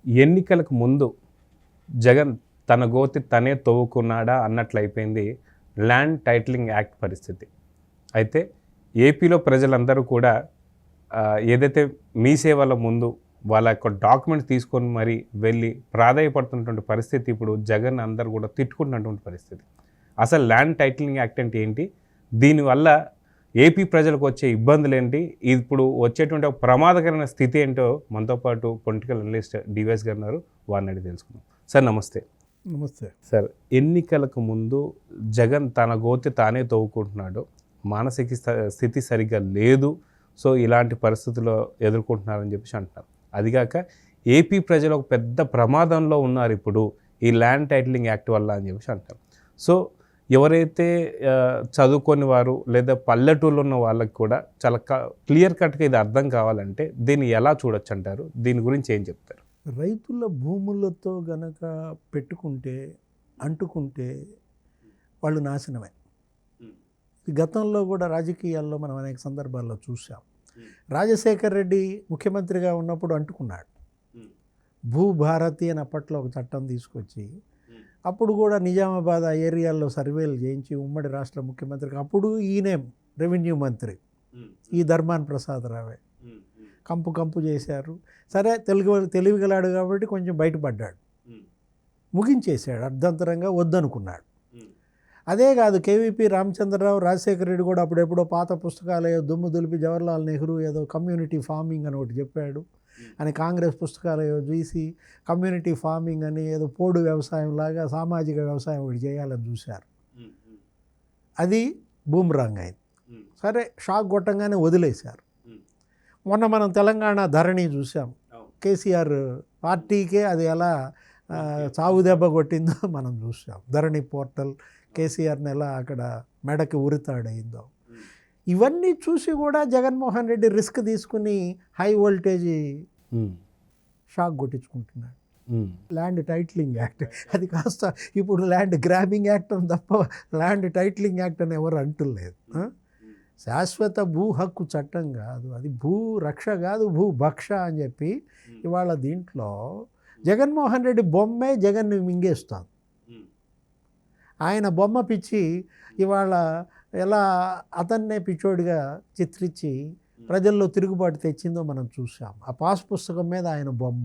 ఎన్నికలకు ముందు జగన్ తన గోతి తనే తవ్వుకున్నాడా అన్నట్లయిపోయింది ల్యాండ్ టైటిలింగ్ యాక్ట్ పరిస్థితి. అయితే ఏపీలో ప్రజలందరూ కూడా ఏదైతే మీ సేవల ముందు వాళ్ళ యొక్క డాక్యుమెంట్స్ తీసుకొని మరీ వెళ్ళి ప్రాధాయపడుతున్నటువంటి పరిస్థితి ఇప్పుడు జగన్ అందరూ కూడా తిట్టుకుంటున్నటువంటి పరిస్థితి. అసలు ల్యాండ్ టైటిలింగ్ యాక్ట్ అంటే ఏంటి, దీనివల్ల ఏపీ ప్రజలకు వచ్చే ఇబ్బందులు ఏంటి, ఇప్పుడు వచ్చేటువంటి ఒక ప్రమాదకరమైన స్థితి ఏంటో మనతో పాటు పొలిటికల్ అనలిస్ట్ డివైఎస్ గారు ఉన్నారు, వారిని అడిగి తెలుసుకుందాం. సార్ నమస్తే. నమస్తే సార్, ఎన్నికలకు ముందు జగన్ తన గోతి తానే తవ్వుకుంటున్నాడు, మానసిక స్థితి సరిగ్గా లేదు, సో ఇలాంటి పరిస్థితుల్లో ఎదుర్కొంటున్నారని చెప్పేసి అంటున్నారు. అదిగాక ఏపీ ప్రజలు ఒక పెద్ద ప్రమాదంలో ఉన్నారు ఇప్పుడు ఈ ల్యాండ్ టైటిలింగ్ యాక్ట్ వల్ల అని చెప్పేసి అంటారు. సో ఎవరైతే చదువుకొని వారు లేదా పల్లెటూళ్ళు ఉన్న వాళ్ళకి కూడా చాలా క్లియర్ కట్గా ఇది అర్థం కావాలంటే దీన్ని ఎలా చూడొచ్చు అంటారు, దీని గురించి ఏం చెప్తారు? రైతుల భూములతో గనక పెట్టుకుంటే అంటుకుంటే వాళ్ళు నాశనమే. గతంలో కూడా రాజకీయాల్లో మనం అనేక సందర్భాల్లో చూసాం. రాజశేఖర్ రెడ్డి ముఖ్యమంత్రిగా ఉన్నప్పుడు అంటుకున్నాడు. భూభారతి అని అప్పట్లో ఒక చట్టం తీసుకొచ్చి అప్పుడు కూడా నిజామాబాద్ ఆ ఏరియాల్లో సర్వేలు చేయించి ఉమ్మడి రాష్ట్ర ముఖ్యమంత్రికి అప్పుడు ఈయనే రెవెన్యూ మంత్రి ఈ ధర్మాన్ ప్రసాద్ రావే కంపు చేశారు. సరే తెలివిగలాడు కాబట్టి కొంచెం బయటపడ్డాడు, ముగించేశాడు, అర్ధంతరంగా వద్దనుకున్నాడు. అదే కాదు, కేవీపీ రామచంద్రరావు, రాజశేఖర రెడ్డి కూడా అప్పుడెప్పుడో పాత పుస్తకాలు దుమ్ము దులిపి జవహర్లాల్ నెహ్రూ ఏదో కమ్యూనిటీ ఫార్మింగ్ అని ఒకటి చెప్పాడు అని కాంగ్రెస్ పుస్తకాలు చూసి కమ్యూనిటీ ఫార్మింగ్ అని ఏదో పోడు వ్యవసాయం లాగా సామాజిక వ్యవసాయం ఒకటి చేయాలని చూశారు. అది బూమ్రాంగ్ అయింది. సరే షాక్ కొట్టంగానే వదిలేశారు. మొన్న మనం తెలంగాణ ధరణి చూసాం. కేసీఆర్ పార్టీకే అది ఎలా చావు దెబ్బ కొట్టిందో మనం చూసాం. ధరణి పోర్టల్ కేసీఆర్ని ఎలా అక్కడ మెడకి ఉరితాడయిందో ఇవన్నీ చూసి కూడా జగన్మోహన్ రెడ్డి రిస్క్ తీసుకుని హై వోల్టేజ్ షాక్ కొట్టించుకుంటున్నాడు. ల్యాండ్ టైటిలింగ్ యాక్ట్ అది కాస్త ఇప్పుడు ల్యాండ్ గ్రాబింగ్ యాక్ట్ అని తప్ప ల్యాండ్ టైటిలింగ్ యాక్ట్ అని ఎవరు అంటులేదు. శాశ్వత భూ హక్కు చట్టం కాదు అది, భూ రక్ష కాదు, భూ భక్ష అని చెప్పి ఇవాళ దీంట్లో జగన్మోహన్ రెడ్డి బొమ్మే జగన్ని మింగేస్తాను. ఆయన బొమ్మ పిచ్చి ఇవాళ ఎలా అతన్నే పిచ్చోడిగా చిత్రించి ప్రజల్లో తిరుగుబాటు తెచ్చిందో మనం చూసాం. ఆ పాస్ పుస్తకం మీద ఆయన బొమ్మ.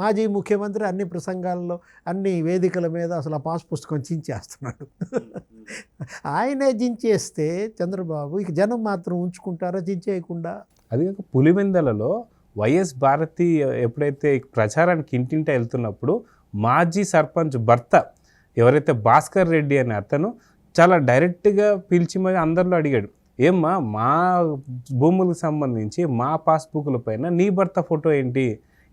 మాజీ ముఖ్యమంత్రి అన్ని ప్రసంగాల్లో అన్ని వేదికల మీద అసలు ఆ పాస్ పుస్తకం చించేస్తున్నాడు. ఆయనే చించేస్తే చంద్రబాబు ఇక జనం మాత్రం ఉంచుకుంటారా చించేయకుండా? అది కాక పులివెందలలో వైఎస్ భారతి ఎప్పుడైతే ప్రచారానికి ఇంటింట వెళ్తున్నప్పుడు మాజీ సర్పంచ్ భర్త ఎవరైతే భాస్కర్ రెడ్డి అనే అతను చాలా డైరెక్ట్గా పిలిచి మరి అందరిలో అడిగాడు, ఏమ్మా మా భూములకు సంబంధించి మా పాస్బుక్ల పైన నీ భర్త ఫోటో ఏంటి,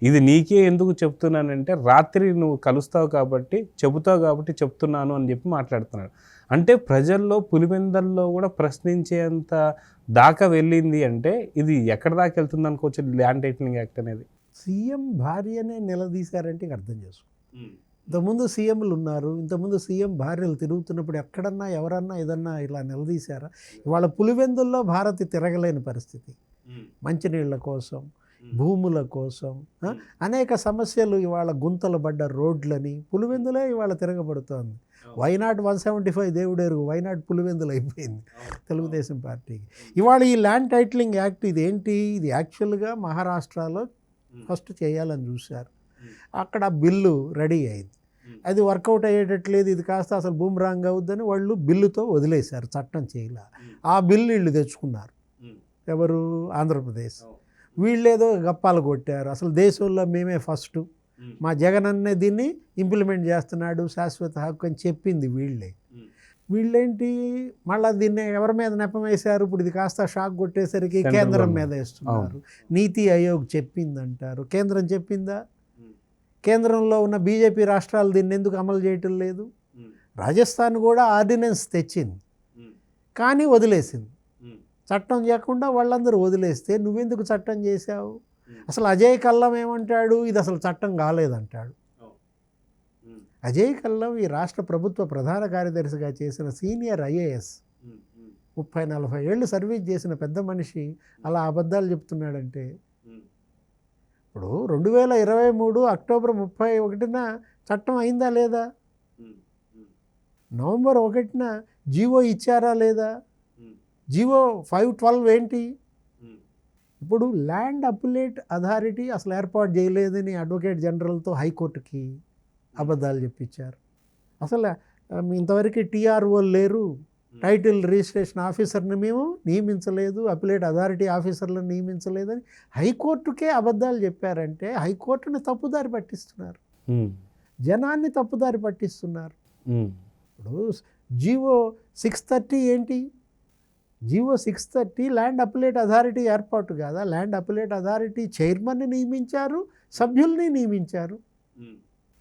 ఇది నీకే ఎందుకు చెప్తున్నానంటే రాత్రి నువ్వు కలుస్తావు కాబట్టి చెప్తున్నాను అని చెప్పి మాట్లాడుతున్నాడు. అంటే ప్రజల్లో పులివెందల్లో కూడా ప్రశ్నించేంత దాకా వెళ్ళింది అంటే ఇది ఎక్కడ దాకా వెళ్తుంది అనుకోవచ్చు ల్యాండ్ టైటిలింగ్ యాక్ట్ అనేది. సీఎం భార్యనే నిలదీశారంటే అర్థం చేసుకో. ఇంతకుముందు సీఎంలు ఉన్నారు, ఇంతకుముందు సీఎం భార్యలు తిరుగుతున్నప్పుడు ఎక్కడన్నా ఎవరన్నా ఏదన్నా ఇలా నిలదీశారా? ఇవాళ పులివెందుల్లో భారతి తిరగలేని పరిస్థితి. మంచినీళ్ళ కోసం, భూముల కోసం అనేక సమస్యలు, ఇవాళ గుంతలు పడ్డ రోడ్లని పులివెందులే ఇవాళ తిరగబడుతోంది. వైనాట్ 175 దేవుడేరు, వైనాట్ పులివెందులు అయిపోయింది తెలుగుదేశం పార్టీకి. ఇవాళ ఈ ల్యాండ్ టైటిలింగ్ యాక్ట్ ఇదేంటి, ఇది యాక్చువల్గా మహారాష్ట్రలో ఫస్ట్ చేయాలని చూశారు. అక్కడ బిల్లు రెడీ అయింది, అది వర్కౌట్ అయ్యేటట్లేదు, ఇది కాస్త అసలు బూమ్రాంగ్ అవుద్దని వాళ్ళు బిల్లుతో వదిలేశారు, చట్టం చేయలే. ఆ బిల్లు వీళ్ళు తెచ్చుకున్నారు. ఎవరు? ఆంధ్రప్రదేశ్. వీళ్ళేదో గప్పాలు కొట్టారు, అసలు దేశంలో మేమే ఫస్ట్, మా జగన్ అన్నే దీన్ని ఇంప్లిమెంట్ చేస్తున్నాడు, శాశ్వత హక్కు అని చెప్పింది వీళ్ళే. వీళ్ళేంటి మళ్ళీ దీన్ని ఎవరి మీద నెపం వేశారు? ఇప్పుడు ఇది కాస్త షాక్ కొట్టేసరికి కేంద్రం మీద వేస్తున్నారు. నీతి ఆయోగ్ చెప్పిందంటారు, కేంద్రం చెప్పిందా? కేంద్రంలో ఉన్న బీజేపీ రాష్ట్రాలు దీన్ని ఎందుకు అమలు చేయటం లేదు? రాజస్థాన్ కూడా ఆర్డినెన్స్ తెచ్చింది కానీ వదిలేసింది. చట్టం చేయకుండా వాళ్ళందరూ వదిలేస్తే నువ్వెందుకు చట్టం చేశావు? అసలు అజయ్ కల్లం ఏమంటాడు, ఇది అసలు చట్టం కాలేదంటాడు. అజయ్ కల్లం ఈ రాష్ట్ర ప్రభుత్వ ప్రధాన కార్యదర్శిగా చేసిన సీనియర్ ఐఏఎస్, 30-40 ఏళ్ళు సర్వీస్ చేసిన పెద్ద మనిషి అలా అబద్ధాలు చెప్తున్నాడంటే ఇప్పుడు 2023 అక్టోబర్ 31న చట్టం అయిందా లేదా? నవంబర్ 1న జీవో ఇచ్చారా లేదా? జీవో 512 ఏంటి? ఇప్పుడు ల్యాండ్ అప్పిలేట్ అథారిటీ అసలు ఏర్పాటు చేయలేదని అడ్వకేట్ జనరల్తో హైకోర్టుకి అబద్ధాలు చెప్పించారు. అసలు ఇంతవరకు టీఆర్ఓ లేరు, టైటిల్ రిజిస్ట్రేషన్ ఆఫీసర్ని మేము నియమించలేదు, అప్పిలేట్ అథారిటీ ఆఫీసర్లను నియమించలేదని హైకోర్టుకే అబద్ధాలు చెప్పారంటే హైకోర్టుని తప్పుదారి పట్టిస్తున్నారు, జనాన్ని తప్పుదారి పట్టిస్తున్నారు. ఇప్పుడు జీవో 630 ఏంటి? జీవో 630 ల్యాండ్ అప్పిలేట్ అథారిటీ ఏర్పాటు కాదా? ల్యాండ్ అప్పిలేట్ అథారిటీ చైర్మన్ని నియమించారు, సభ్యుల్ని నియమించారు.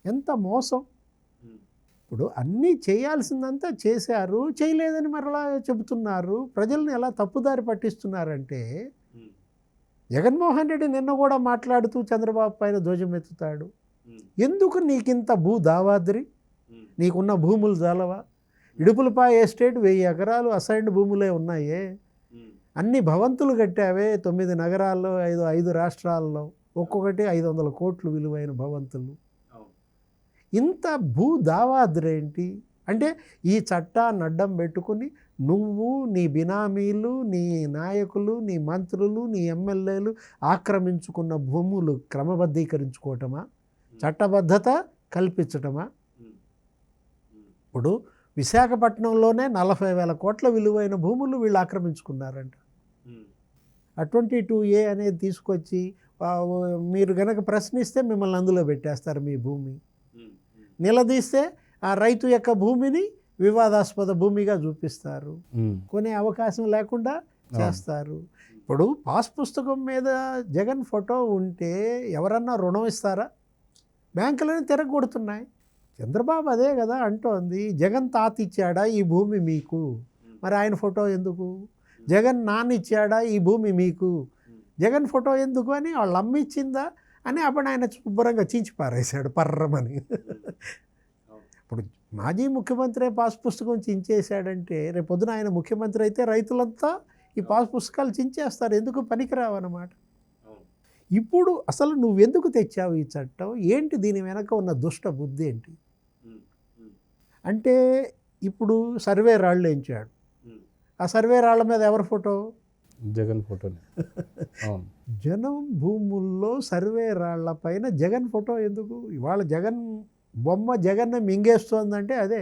ఎంత మోసం! ఇప్పుడు అన్నీ చేయాల్సిందంతా చేశారు, చేయలేదని మరలా చెబుతున్నారు. ప్రజల్ని ఎలా తప్పుదారి పట్టిస్తున్నారంటే, జగన్మోహన్ రెడ్డి నిన్న కూడా మాట్లాడుతూ చంద్రబాబు పైన ధ్వజమెత్తుతాడు. ఎందుకు నీకింత భూ దావాద్రి? నీకున్న భూములు జాలవా? ఇడుపులపాయ ఎస్టేట్ 1000 ఎకరాలు అసైన్డ్ భూములే ఉన్నాయే. అన్ని భవంతులు కట్టావే 9 నగరాల్లో, 5 రాష్ట్రాల్లో, ఒక్కొక్కటి 500 కోట్లు విలువైన భవంతులు. ఇంత భూ దావాద్రేంటి? అంటే ఈ చట్టాన్ని అడ్డం పెట్టుకుని నువ్వు, నీ బినామీలు, నీ నాయకులు, నీ మంత్రులు, నీ ఎమ్మెల్యేలు ఆక్రమించుకున్న భూములు క్రమబద్ధీకరించుకోవటమా? చట్టబద్ధత కల్పించటమా? ఇప్పుడు విశాఖపట్నంలోనే 40,000 కోట్ల విలువైన భూములు వీళ్ళు ఆక్రమించుకున్నారంట. 22A అనేది తీసుకొచ్చి మీరు గనక ప్రశ్నిస్తే మిమ్మల్ని అందులో పెట్టేస్తారు. మీ భూమి నిలదీస్తే ఆ రైతు యొక్క భూమిని వివాదాస్పద భూమిగా చూపిస్తారు, కొనే అవకాశం లేకుండా చేస్తారు. ఇప్పుడు పాస్ పుస్తకం మీద జగన్ ఫోటో ఉంటే ఎవరన్నా రుణం ఇస్తారా? బ్యాంకులను తిరగొడుతున్నాయి. చంద్రబాబు అదే కదా అంటోంది, జగన్ తాత ఇచ్చాడా ఈ భూమి మీకు, మరి ఆయన ఫోటో ఎందుకు? జగన్ నాన్న ఇచ్చాడా ఈ భూమి మీకు, జగన్ ఫోటో ఎందుకు అని వాళ్ళు అమ్మిచ్చిందా అని అప్పుడు ఆయన శుభ్రంగా చించి పారేశాడు పర్రమని. ఇప్పుడు మాజీ ముఖ్యమంత్రి పాస్ పుస్తకం చించేశాడంటే రేపొద్దున ఆయన ముఖ్యమంత్రి అయితే రైతులంతా ఈ పాస్ పుస్తకాలు చించేస్తారు, ఎందుకు పనికిరావన్నమాట. ఇప్పుడు అసలు నువ్వెందుకు తెచ్చావు ఈ చట్టం? ఏంటి దీని వెనక ఉన్న దుష్ట బుద్ధి ఏంటి? అంటే ఇప్పుడు సర్వే రాళ్ళు వేయించాడు, ఆ సర్వే రాళ్ళ మీద ఎవరి ఫోటో? జగన్ ఫోటో. జనం భూముల్లో సర్వే రాళ్ల పైన జగన్ ఫోటో ఎందుకు? ఇవాళ జగన్ బొమ్మ జగన్నే మింగేస్తోందంటే అదే.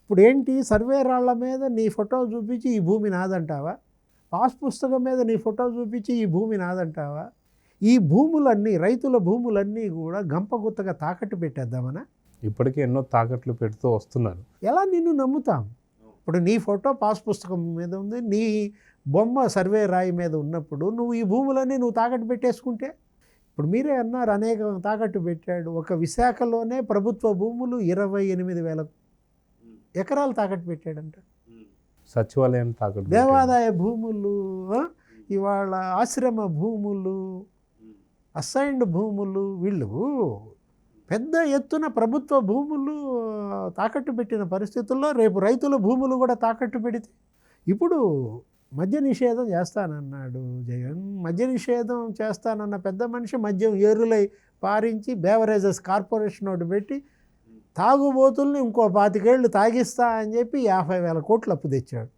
ఇప్పుడు ఏంటి, సర్వే రాళ్ల మీద నీ ఫోటో చూపించి ఈ భూమి నాదంటావా? పాస్ పుస్తకం మీద నీ ఫోటో చూపించి ఈ భూమి నాదంటావా? ఈ భూములన్నీ, రైతుల భూములన్నీ కూడా గంపగుత్తగా తాకట్టు పెట్టేద్దామనా? ఇప్పటికే ఎన్నో తాకట్లు పెడుతూ వస్తున్నారు. ఎలా నిన్ను నమ్ముతాం? ఇప్పుడు నీ ఫోటో పాస్ పుస్తకం మీద ఉంది, నీ బొమ్మ సర్వే రాయి మీద ఉన్నప్పుడు నువ్వు ఈ భూములన్నీ నువ్వు తాకట్టు పెట్టేసుకుంటే, ఇప్పుడు మీరే అన్నారు అనేక తాకట్టు పెట్టాడు. ఒక విశాఖలోనే ప్రభుత్వ భూములు 28,000 ఎకరాలు తాకట్టు పెట్టాడంట. సచివాలయం తాకట్టు, దేవాదాయ భూములు, ఇవాళ ఆశ్రమ భూములు, అసైన్డ్ భూములు, వీళ్ళు పెద్ద ఎత్తున ప్రభుత్వ భూములు తాకట్టు పెట్టిన పరిస్థితుల్లో రేపు రైతుల భూములు కూడా తాకట్టు పెడితే, ఇప్పుడు మద్య నిషేధం చేస్తానన్నాడు జగన్. మద్య నిషేధం చేస్తానన్న పెద్ద మనిషి మద్యం ఏరులై పారించి బేవరేజెస్ కార్పొరేషన్ ఒకటి పెట్టి తాగుబోతుల్ని ఇంకో 25 ఏళ్ళు తాగిస్తా అని చెప్పి 50,000 కోట్ల అప్పు తెచ్చాడు.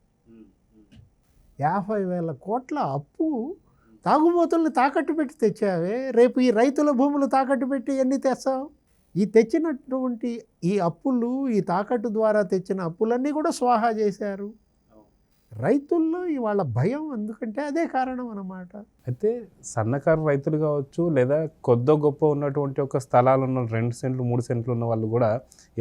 50,000 కోట్ల అప్పు తాగుబోతుల్ని తాకట్టు పెట్టి తెచ్చావే, రేపు ఈ రైతుల భూములు తాకట్టు పెట్టి ఎన్ని తెస్తావు? ఈ తెచ్చినటువంటి ఈ అప్పులు, ఈ తాకట్టు ద్వారా తెచ్చిన అప్పులన్నీ కూడా స్వాహా చేశారు. రైతుల్లో ఇవాళ భయం, ఎందుకంటే అదే కారణం అన్నమాట. అయితే సన్నకారు రైతులు కావచ్చు, లేదా కొద్ది గొప్ప ఉన్నటువంటి ఒక స్థలాలు ఉన్న 2 సెంట్లు 3 సెంట్లు ఉన్న వాళ్ళు కూడా,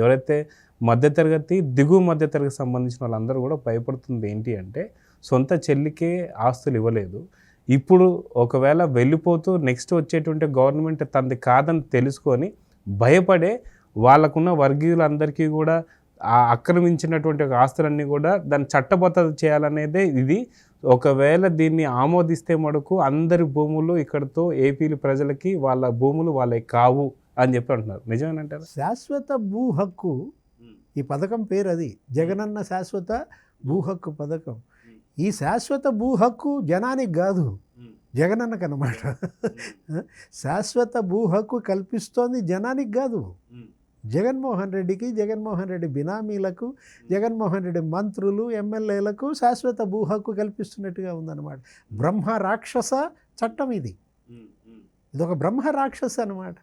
ఎవరైతే మధ్యతరగతి దిగువ మధ్యతరగతి సంబంధించిన వాళ్ళందరూ కూడా భయపడుతుంది ఏంటి అంటే, సొంత చెల్లికే ఆస్తులు ఇవ్వలేదు, ఇప్పుడు ఒకవేళ వెళ్ళిపోతూ నెక్స్ట్ వచ్చేటువంటి గవర్నమెంట్ తనది కాదని తెలుసుకొని భయపడే వాళ్ళకున్న వర్గీయులందరికీ కూడా ఆక్రమించినటువంటి ఒక ఆస్తులన్నీ కూడా దాన్ని చట్టబద్ధత చేయాలనేదే ఇది. ఒకవేళ దీన్ని ఆమోదిస్తే మటుకు అందరి భూములు ఇక్కడతో ఏపీ ప్రజలకి వాళ్ళ భూములు వాళ్ళకి కావు అని చెప్పి అంటున్నారు. నిజమేనంటారు? శాశ్వత భూ హక్కు, ఈ పథకం పేరు అది, జగనన్న శాశ్వత భూ హక్కు పథకం. ఈ శాశ్వత భూ హక్కు జనానికి కాదు, జగనన్నకు అన్నమాట. శాశ్వత భూ హక్కు కల్పిస్తోంది జనానికి కాదు, జగన్మోహన్ రెడ్డికి, జగన్మోహన్ రెడ్డి బినామీలకు, జగన్మోహన్ రెడ్డి మంత్రులు, ఎమ్మెల్యేలకు శాశ్వత భూ హక్కు కల్పిస్తున్నట్టుగా ఉందన్నమాట. బ్రహ్మ రాక్షస చట్టం ఇది, ఇదొక బ్రహ్మ రాక్షస అన్నమాట.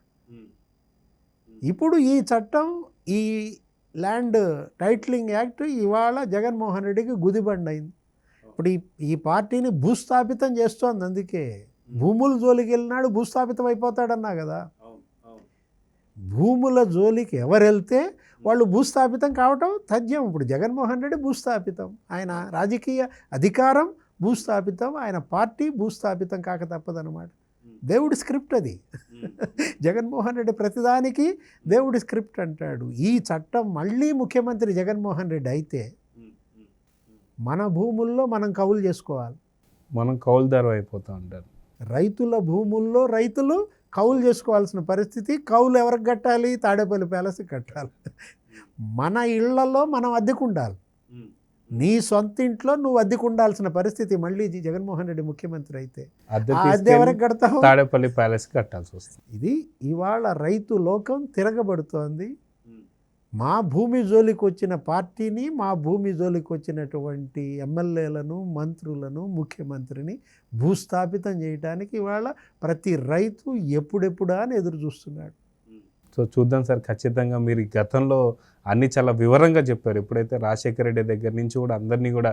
ఇప్పుడు ఈ చట్టం, ఈ ల్యాండ్ టైటిలింగ్ యాక్ట్ ఇవాళ జగన్మోహన్ రెడ్డికి గుదిబండ అయింది. ఇప్పుడు ఈ పార్టీని భూస్థాపితం చేస్తోంది. అందుకే భూముల జోలికి వెళ్ళినాడు భూస్థాపితం అయిపోతాడన్నా కదా. భూముల జోలికి ఎవరు వెళ్తే వాళ్ళు భూస్థాపితం కావటం తథ్యం. ఇప్పుడు జగన్మోహన్ రెడ్డి భూస్థాపితం, ఆయన రాజకీయ అధికారం భూస్థాపితం, ఆయన పార్టీ భూస్థాపితం కాక తప్పదన్నమాట. దేవుడి స్క్రిప్ట్ అది. జగన్మోహన్ రెడ్డి ప్రతిదానికి దేవుడి స్క్రిప్ట్ అంటాడు. ఈ చట్టం మళ్ళీ ముఖ్యమంత్రి జగన్మోహన్ రెడ్డి అయితే మన భూముల్లో మనం కౌలు చేసుకోవాలి. మనం కౌలుదారు అయిపోతూ ఉంటారు. రైతుల భూముల్లో రైతులు కౌలు చేసుకోవాల్సిన పరిస్థితి. కౌలు ఎవరికి కట్టాలి? తాడేపల్లి ప్యాలెస్కి కట్టాలి. మన ఇళ్లలో మనం అద్దెకుండాలి. నీ సొంత ఇంట్లో నువ్వు అద్దెకుండాల్సిన పరిస్థితి మళ్ళీ జగన్మోహన్ రెడ్డి ముఖ్యమంత్రి అయితే. అద్దె ఎవరికి కడతావు? తాడేపల్లి ప్యాలెస్ కట్టాల్సి వస్తుంది. ఇది ఇవాళ రైతు లోకం తిరగబడుతోంది. మా భూమి జోలికి వచ్చిన పార్టీని, మా భూమి జోలికి వచ్చినటువంటి ఎమ్మెల్యేలను, మంత్రులను, ముఖ్యమంత్రిని భూస్థాపితం చేయడానికి ఇవాళ ప్రతి రైతు ఎప్పుడెప్పుడా అని ఎదురు చూస్తున్నాడు. సో చూద్దాం సార్, ఖచ్చితంగా మీరు గతంలో అన్నీ చాలా వివరంగా చెప్పారు. ఎప్పుడైతే రాజశేఖర రెడ్డి దగ్గర నుంచి కూడా అందరినీ కూడా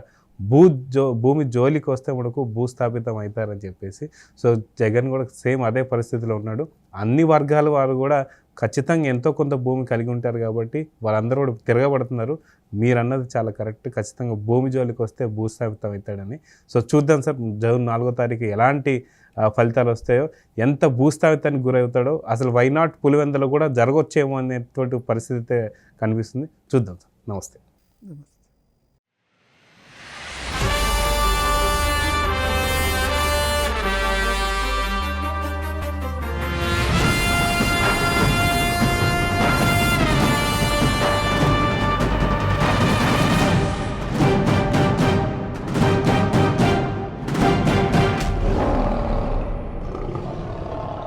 భూమి జోలికి వస్తే మనకు భూస్థాపితం అవుతారని చెప్పేసి, సో జగన్ కూడా సేమ్ అదే పరిస్థితిలో ఉన్నాడు. అన్ని వర్గాల వారు కూడా ఖచ్చితంగా ఎంతో కొంత భూమి కలిగి ఉంటారు కాబట్టి వాళ్ళందరూ కూడా తిరగబడుతున్నారు. మీరు అన్నది చాలా కరెక్ట్. ఖచ్చితంగా భూమి జోలికి వస్తే భూస్థాపితం అవుతాడని. సో చూద్దాం సార్, జూన్ 4వ తారీఖు ఎలాంటి ఫలితాలు వస్తాయో, ఎంత భూస్థాపితానికి గురవుతాడో, అసలు వైనాట్ పులివెందులో కూడా జరగొచ్చేమో అనేటువంటి పరిస్థితి కనిపిస్తుంది. చూద్దాం సార్. నమస్తే.